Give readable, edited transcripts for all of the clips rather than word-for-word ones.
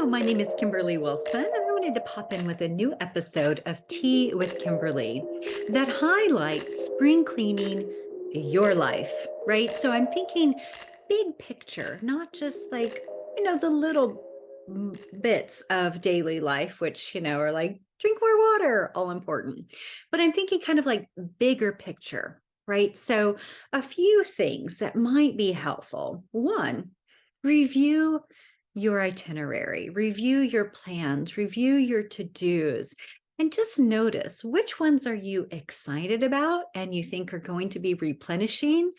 My name is Kimberly Wilson, and I wanted to pop in with a new episode of Tea with Kimberly that highlights spring cleaning your life, right? So I'm thinking big picture, not just the little bits of daily life, which, are like drink more water, all important. But I'm thinking kind of like bigger picture, right? So a few things that might be helpful. One, review your itinerary, review your plans, review your to-dos, and just notice which ones are you excited about and you think are going to be replenishing,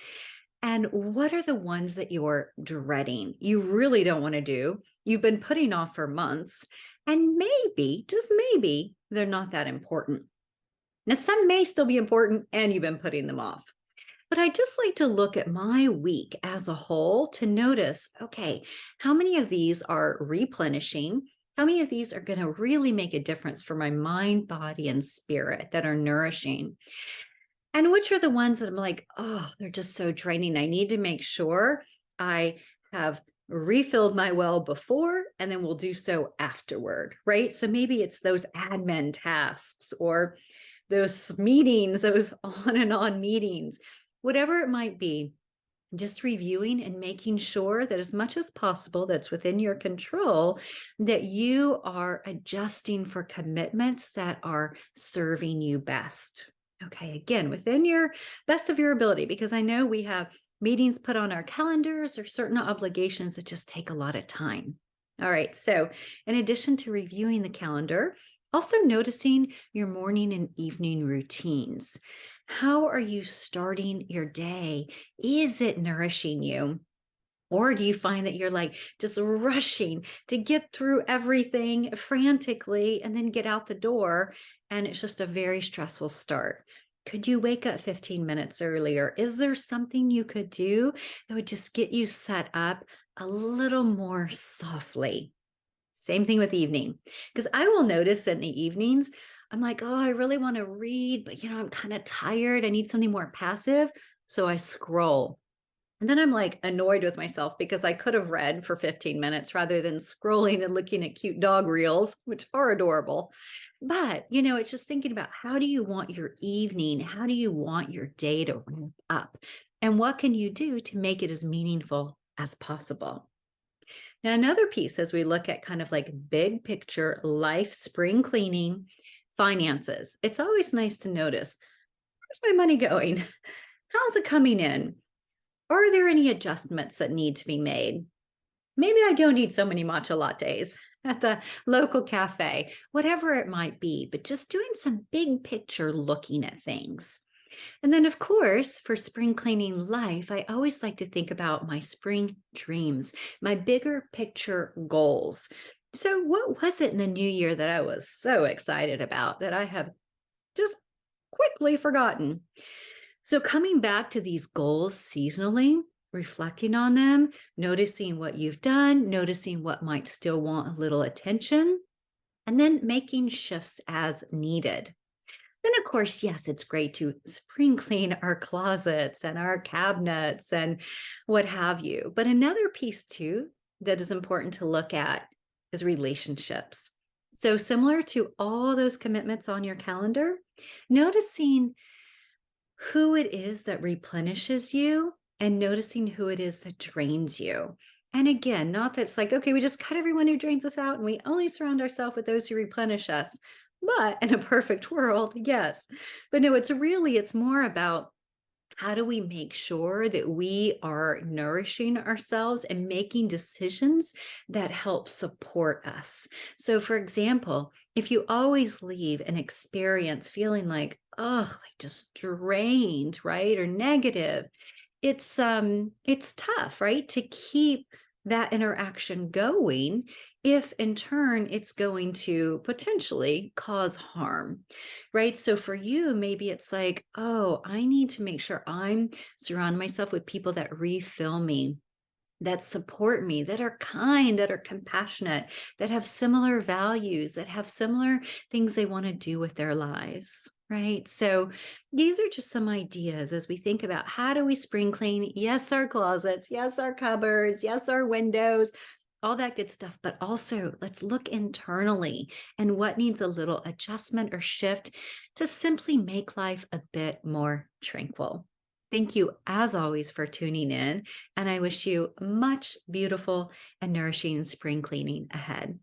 and what are the ones that you're dreading, you really don't want to do, you've been putting off for months, and maybe, just maybe, they're not that important. Now, some may still be important and you've been putting them off. But I just like to look at my week as a whole to notice, okay, how many of these are replenishing? How many of these are going to really make a difference for my mind, body, and spirit that are nourishing? And which are the ones that I'm like, oh, they're just so draining. I need to make sure I have refilled my well before, and then we'll do so afterward, right? So maybe it's those admin tasks or those meetings, those on and on meetings, whatever it might be, just reviewing and making sure that as much as possible that's within your control, that you are adjusting for commitments that are serving you best. Okay, again, within your best of your ability, because I know we have meetings put on our calendars or certain obligations that just take a lot of time. All right, so in addition to reviewing the calendar, also noticing your morning and evening routines. How are you starting your day? Is it nourishing you? Or do you find that you're like just rushing to get through everything frantically and then get out the door? And it's just a very stressful start. Could you wake up 15 minutes earlier? Is there something you could do that would just get you set up a little more softly? Same thing with evening, because I will notice that in the evenings, I'm like, oh, I really want to read, but I'm kind of tired. I need something more passive. So I scroll. And then I'm like annoyed with myself because I could have read for 15 minutes rather than scrolling and looking at cute dog reels, which are adorable. But, it's just thinking about, how do you want your evening? How do you want your day to ramp up? And what can you do to make it as meaningful as possible? Now, another piece as we look at kind of like big picture life, spring cleaning, finances, it's always nice to notice, where's my money going? How's it coming in? Are there any adjustments that need to be made? Maybe I don't need so many matcha lattes at the local cafe, whatever it might be, but just doing some big picture looking at things. And then, of course, for spring cleaning life, I always like to think about my spring dreams, my bigger picture goals. So, what was it in the new year that I was so excited about that I have just quickly forgotten? So, coming back to these goals seasonally, reflecting on them, noticing what you've done, noticing what might still want a little attention, and then making shifts as needed. Then, of course, yes, it's great to spring clean our closets and our cabinets and what have you. But another piece, too, that is important to look at is relationships. So, similar to all those commitments on your calendar, noticing who it is that replenishes you and noticing who it is that drains you. And again, not that it's like, okay, we just cut everyone who drains us out and we only surround ourselves with those who replenish us. But in a perfect world, yes. But no, it's more about, how do we make sure that we are nourishing ourselves and making decisions that help support us? So, for example, if you always leave an experience feeling like, oh, like just drained, right? Or negative, it's tough, right? To keep that interaction going if in turn it's going to potentially cause harm, right? So for you, maybe it's like, oh, I need to make sure I'm surround myself with people that refill me, that support me, that are kind, that are compassionate, that have similar values, that have similar things they want to do with their lives. Right. So these are just some ideas as we think about, how do we spring clean? Yes, our closets. Yes, our cupboards. Yes, our windows. all that good stuff. But also, let's look internally and what needs a little adjustment or shift to simply make life a bit more tranquil. Thank you, as always, for tuning in. And I wish you much beautiful and nourishing spring cleaning ahead.